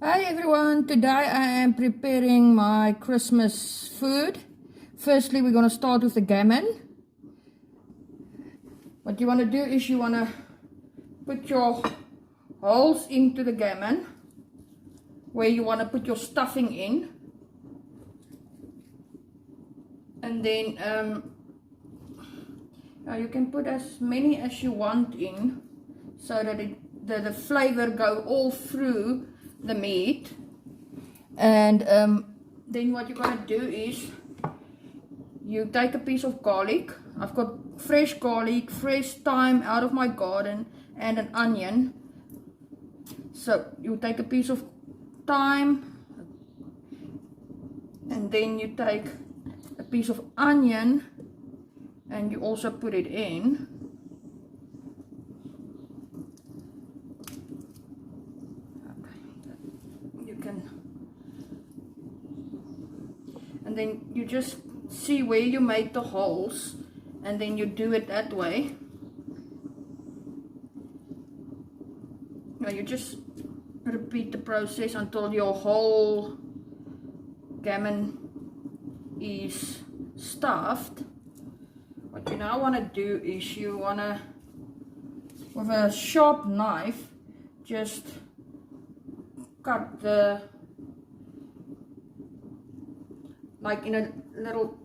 Hi everyone, today I am preparing my Christmas food. Firstly, we're going to start with the gammon. What you want to do is you want to put your holes into the gammon where you want to put your stuffing in. And then now you can put as many as you want in so that the flavor go all through the meat. And then what you're going to do is you take a piece of garlic. I've got fresh garlic, fresh thyme out of my garden, and an onion. So you take a piece of thyme, and then you take a piece of onion and you also put it in. You can, and then you just see where you make the holes, and then you do it that way. Now you just repeat the process until your whole gammon is stuffed. What you now want to do is you want to, with a sharp knife, just cut the, like in a little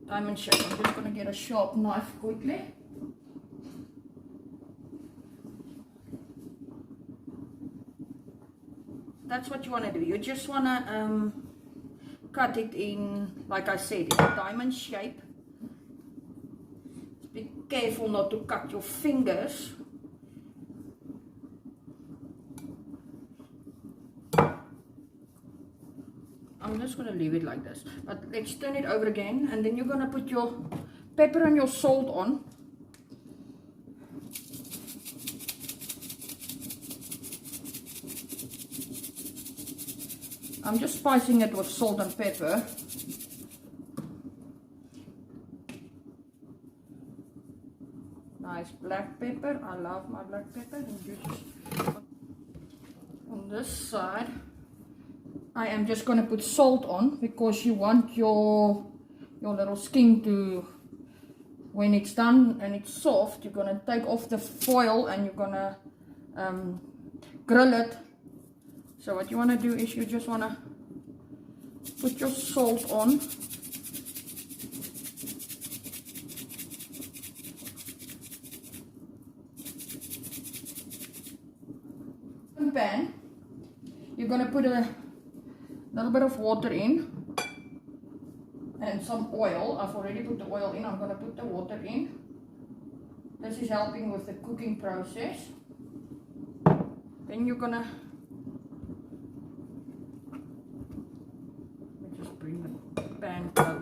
diamond shape. I'm just going to get a sharp knife quickly. That's what you want to do. You just want to cut it in, like I said, in a diamond shape. Just be careful not to cut your fingers. I'm just going to leave it like this, but let's turn it over again, and then you're going to put your pepper and your salt on. I'm just spicing it with salt and pepper. Nice black pepper. I love my black pepper. And you just, on this side, I am just going to put salt on, because you want your little skin to, when it's done and it's soft, you're going to take off the foil and you're going to grill it. So what you want to do is you just want to put your salt on. In pan, you're going to put a little bit of water in and some oil. I've already put the oil in. I'm going to put the water in. This is helping with the cooking process. Then you're going to, let me just bring the pan closer.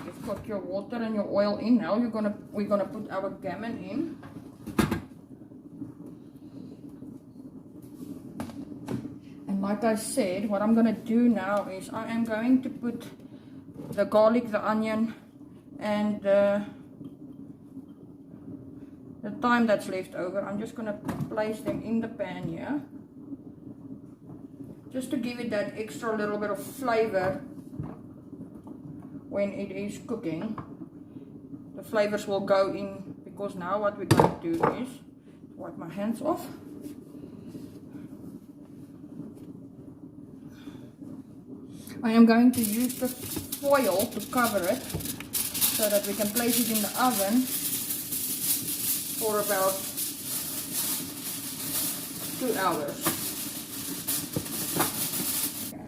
You've got your water and your oil in. Now we're gonna put our gammon in. Like I said, what I'm going to do now is I am going to put the garlic, the onion, and the thyme that's left over. I'm just going to place them in the pan here, just to give it that extra little bit of flavor when it is cooking. The flavors will go in, because now what we're going to do is wipe my hands off. I am going to use the foil to cover it so that we can place it in the oven for about 2 hours.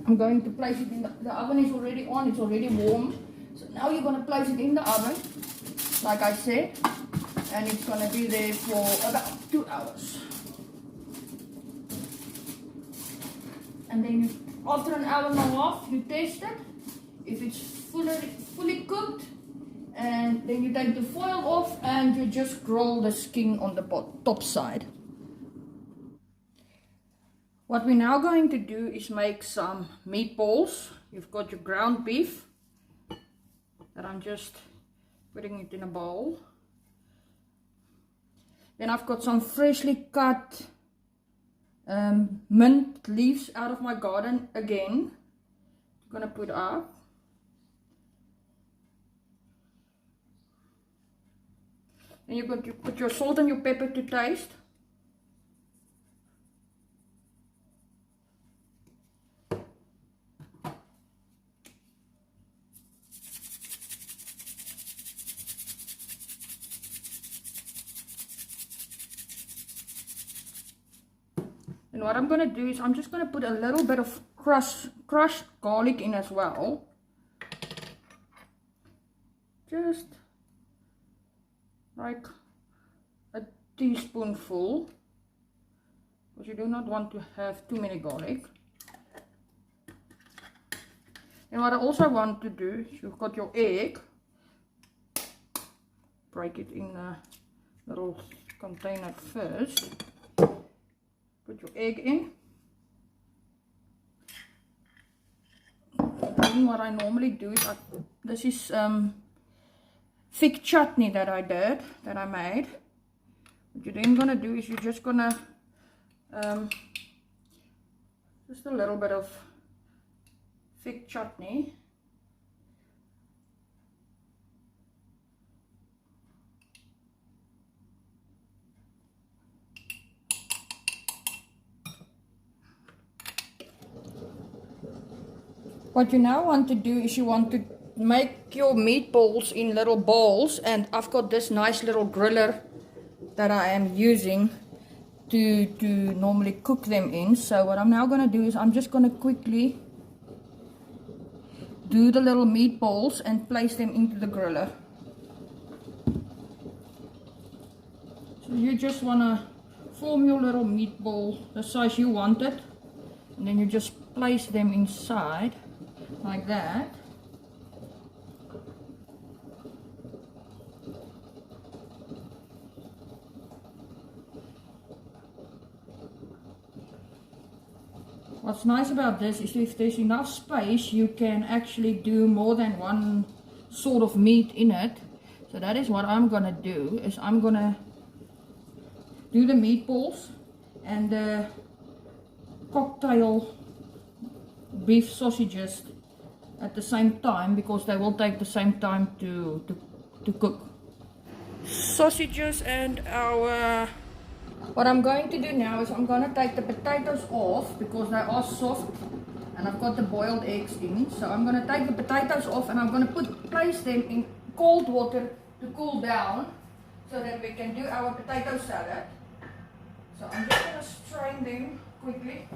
I'm going to place it in the oven is already on, it's already warm. So now you're going to place it in the oven, like I said, and it's going to be there for about 2 hours. And then after an hour and a half, you taste it. If it's fully cooked, and then you take the foil off and you just grill the skin on the top side. What we're now going to do is make some meatballs. You've got your ground beef that I'm just putting it in a bowl. Then I've got some freshly cut mint leaves out of my garden again. I'm gonna put up. And you put your salt and your pepper to taste. And what I'm going to do is I'm just going to put a little bit of crushed garlic in as well. Just like a teaspoonful, because you do not want to have too many garlic. And what I also want to do is you've got your egg, break it in a little container first. Put your egg in. Then what I normally do is this is thick chutney that I made. What you're then gonna do is you're just gonna just a little bit of thick chutney. What you now want to do is you want to make your meatballs in little bowls, and I've got this nice little griller that I am using to normally cook them in. So what I'm now going to do is I'm just going to quickly do the little meatballs and place them into the griller. So you just want to form your little meatball the size you want it, and then you just place them inside like that. What's nice about this is if there's enough space, you can actually do more than one sort of meat in it. So that is what I'm gonna do, is I'm gonna do the meatballs and the cocktail beef sausages at the same time, because they will take the same time to cook. Sausages and our... What I'm going to do now is I'm going to take the potatoes off because they are soft, and I've got the boiled eggs in. So I'm going to take the potatoes off and I'm going to place them in cold water to cool down so that we can do our potato salad. So I'm just going to strain them quickly.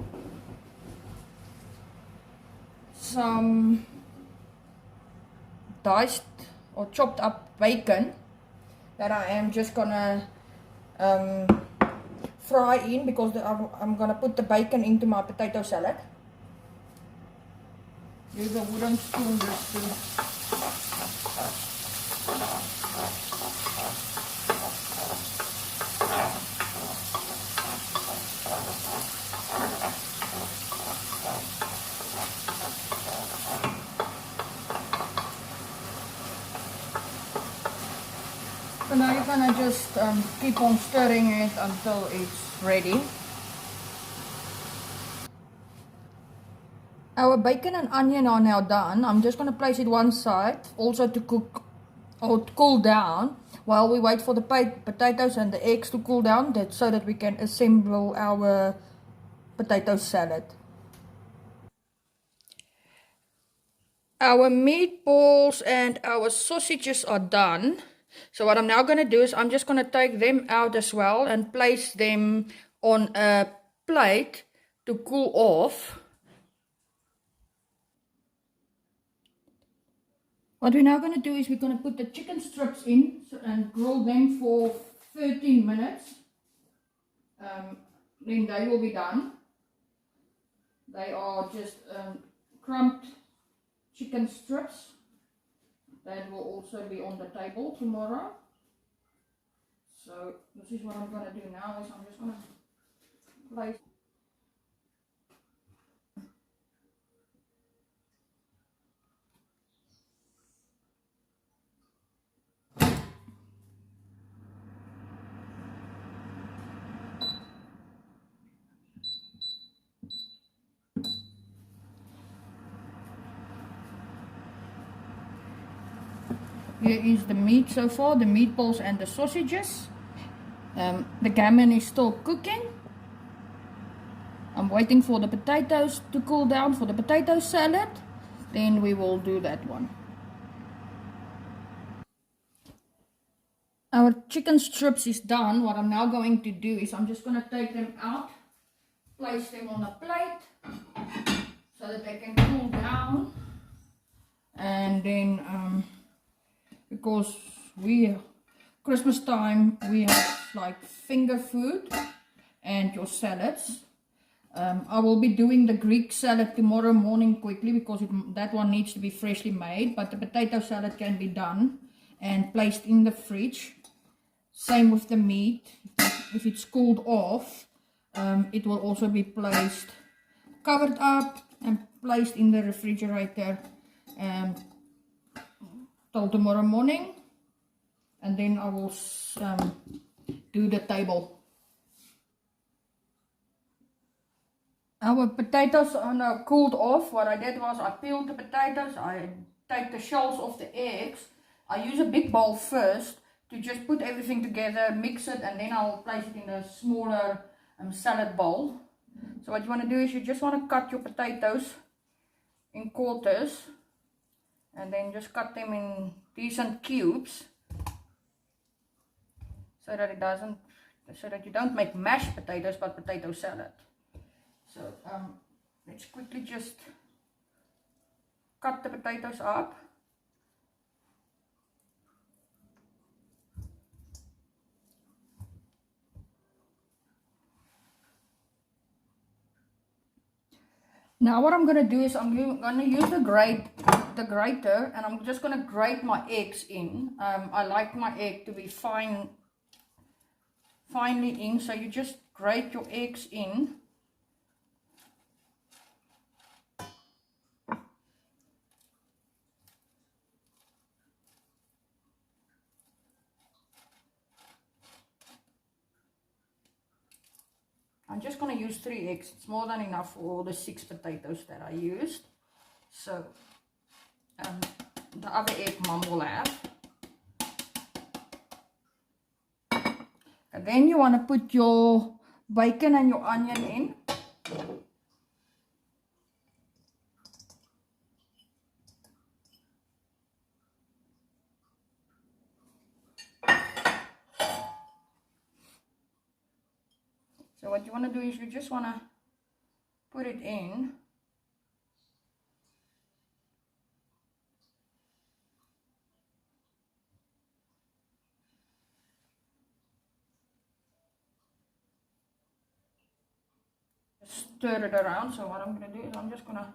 Some diced or chopped up bacon that I am just gonna fry in, because I'm gonna put the bacon into my potato salad. Use a wooden spoon just to... So now you're gonna just keep on stirring it until it's ready. Our bacon and onion are now done. I'm just gonna place it one side, also to cook or to cool down, while we wait for the potatoes and the eggs to cool down, so that we can assemble our potato salad. Our meatballs and our sausages are done. So what I'm now going to do is I'm just going to take them out as well and place them on a plate to cool off. What we're now going to do is we're going to put the chicken strips in and grill them for 13 minutes. Then they will be done. They are just crumbed chicken strips. That will also be on the table tomorrow. So this is what I'm going to do now, is I'm just going to place... Here is the meat so far, the meatballs and the sausages. The gammon is still cooking. I'm waiting for the potatoes to cool down for the potato salad. Then we will do that one. Our chicken strips is done. What I'm now going to do is I'm just going to take them out, place them on a plate so that they can cool down. And then because Christmas time we have like finger food and your salads. I will be doing the Greek salad tomorrow morning quickly because that one needs to be freshly made, but the potato salad can be done and placed in the fridge. Same with the meat. If it's cooled off, it will also be placed, covered up and placed in the refrigerator till tomorrow morning, and then I will do the table. Our potatoes are now cooled off. What I did was I peeled the potatoes, I take the shells off the eggs. I use a big bowl first to just put everything together, mix it, and then I'll place it in a smaller salad bowl. So what you want to do is you just want to cut your potatoes in quarters and then just cut them in decent cubes so that you don't make mashed potatoes but potato salad. So let's quickly just cut the potatoes up. Now what I'm going to do is I'm going to use the grater, and I'm just going to grate my eggs in. I like my egg to be finely in, so you just grate your eggs in. I'm just going to use 3 eggs. It's more than enough for all the 6 potatoes that I used. So the other egg Mum will have. And then you want to put your bacon and your onion in. So what you want to do is you just want to put it in. Stir it around. So what I'm going to do is I'm just going to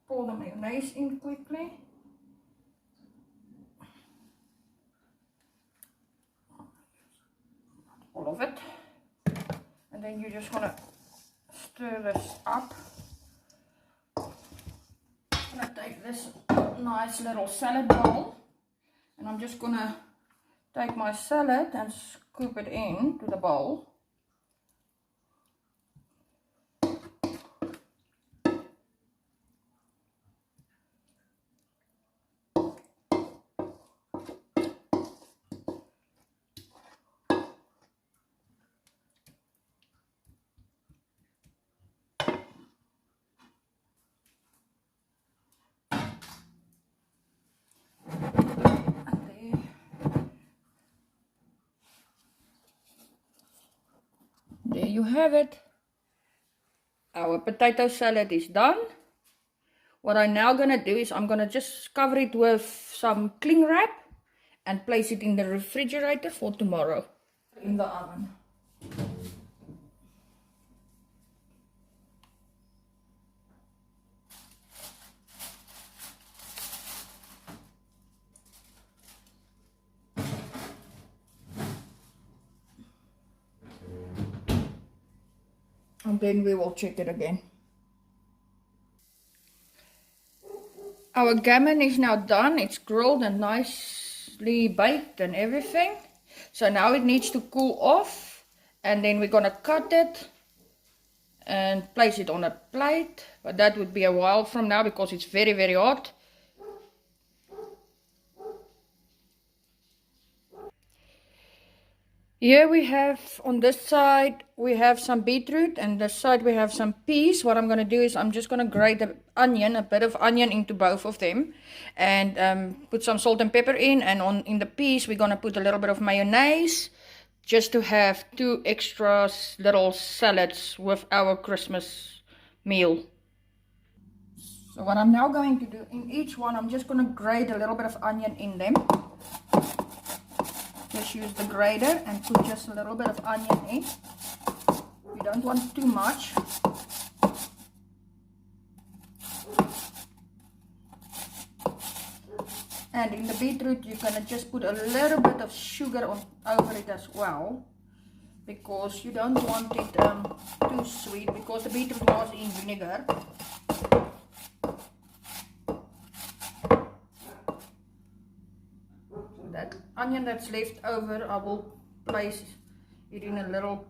pour the mayonnaise in quickly. All of it. And then you just want to stir this up. I'm going to take this nice little salad bowl, and I'm just going to take my salad and scoop it in to the bowl. There you have it. Our potato salad is done. What I'm now going to do is I'm going to just cover it with some cling wrap and place it in the refrigerator for tomorrow in the oven. And then we will check it again. Our gammon is now done. It's grilled and nicely baked and everything. So now it needs to cool off, and then we're gonna cut it and place it on a plate. But that would be a while from now because it's very, very hot. Here we have, on this side, we have some beetroot, and this side we have some peas. What I'm going to do is I'm just going to grate the onion, a bit of onion into both of them, and put some salt and pepper in. And in the peas, we're going to put a little bit of mayonnaise, just to have 2 extra little salads with our Christmas meal. So what I'm now going to do, in each one, I'm just going to grate a little bit of onion in them. Just use the grater and put just a little bit of onion in. You don't want too much. And in the beetroot, you're going to just put a little bit of sugar over it as well, because you don't want it too sweet, because the beetroot was in vinegar. That onion that's left over, I will place it in a little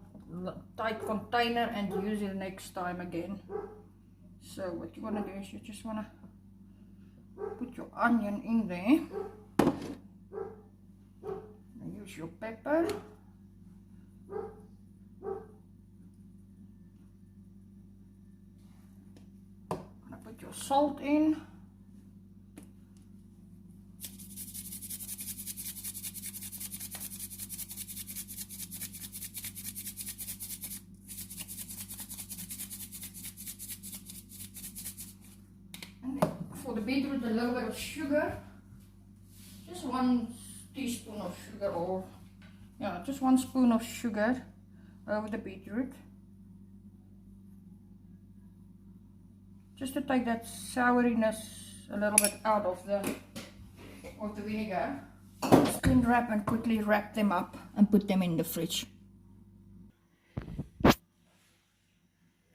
tight container and use it next time again. So what you want to do is you just want to put your onion in there and use your pepper. Put your salt in. For the beetroot, a little bit of sugar, just 1 teaspoon of sugar, or yeah, just 1 spoon of sugar over the beetroot, just to take that souriness a little bit out of the vinegar. Cling wrap and quickly wrap them up and put them in the fridge.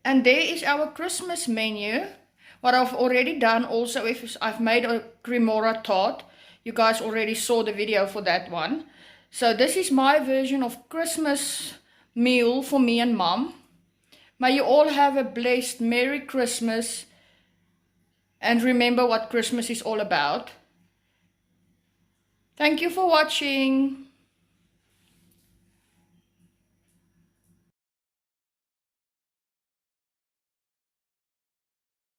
And there is our Christmas menu. What I've already done also is I've made a Cremora Tart. You guys already saw the video for that one. So this is my version of Christmas meal for me and Mom. May you all have a blessed Merry Christmas. And remember what Christmas is all about. Thank you for watching.